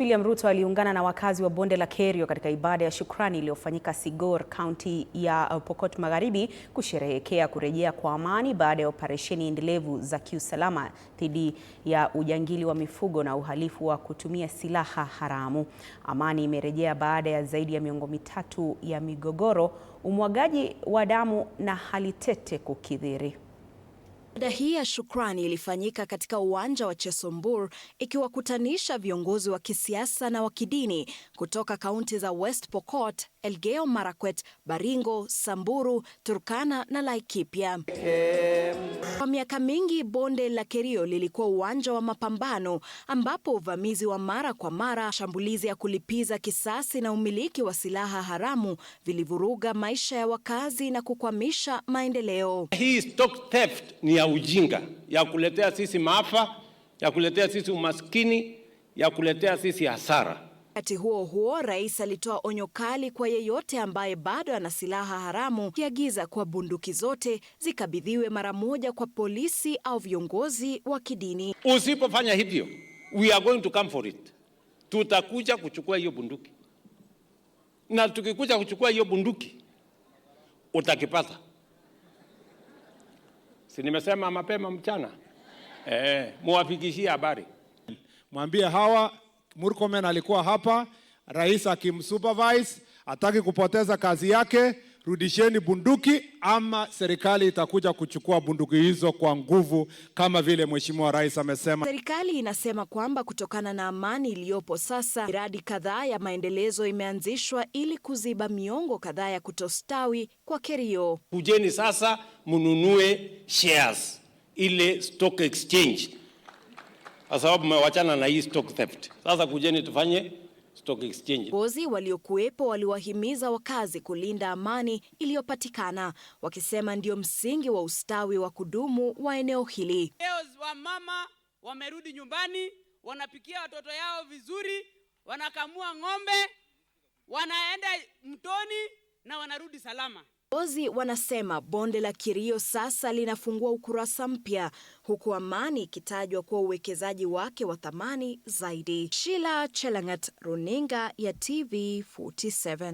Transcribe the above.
William Ruto aliungana na wakazi wa bonde la Kerio katika ibada ya shukrani iliyofanyika Sigor, kaunti ya Pokot Magharibi, kusherehekea kurejea kwa amani baada ya operesheni endelevu za kiusalama dhidi ya ujangili wa mifugo na uhalifu wa kutumia silaha haramu. Amani imerejea baada ya zaidi ya miongo mitatu ya migogoro, umwagaji wa damu na hali tete kukithiri. Ibada hii ya shukrani ilifanyika katika uwanja wa Chesombur, ikiwakutanisha viongozi wa kisiasa na wa kidini kutoka kaunti za West Pokot, Elgeyo Marakwet, Baringo, Samburu, Turkana na Laikipia. Kwa miaka mingi bonde la Kerio lilikuwa uwanja wa mapambano ambapo uvamizi wa mara kwa mara, shambulizi ya kulipiza kisasi na umiliki wa silaha haramu vilivuruga maisha ya wakazi na kukwamisha maendeleo. Hii stock theft ni ya ujinga, ya kuletea sisi maafa, ya kuletea sisi umaskini, ya kuletea sisi hasara. Wakati huo huo, rais alitoa onyo kali kwa yeyote ambaye bado ana silaha haramu, kiagiza kwa bunduki zote zikabidhiwe mara moja kwa polisi au viongozi wa kidini. Usipofanya hivyo, we are going to come for it. Tutakuja kuchukua hiyo bunduki. Na tukikuja kuchukua hiyo bunduki, utakipata. Si nimesema mapema mchana? Muwafikishie habari. Mwambie hawa Murkomen alikuwa hapa, rais akimsupervise, hataki kupoteza kazi yake, rudisheni bunduki ama serikali itakuja kuchukua bunduki hizo kwa nguvu kama vile mheshimiwa rais amesema. Serikali inasema kwamba kutokana na amani iliyopo sasa, miradi kadhaa ya maendelezo imeanzishwa ili kuziba miongo kadhaa ya kutostawi kwa Kerio. Kujeni sasa mununue shares ile stock exchange, kwa sababu mmewachana na hii stock theft. Sasa kujeni tufanye stock exchange. Viongozi waliokuwepo waliwahimiza wakazi kulinda amani iliyopatikana, wakisema ndio msingi wa ustawi wa kudumu wa eneo hili. Leo wamama wamerudi nyumbani, wanapikia watoto yao vizuri, wanakamua ng'ombe, wanaenda mtoni na wanarudi salama. Viongozi wanasema bonde la Kerio sasa linafungua ukurasa mpya, huku amani ikitajwa kuwa uwekezaji wake wa thamani zaidi. Sheila Chelangat, Runinga ya TV 47.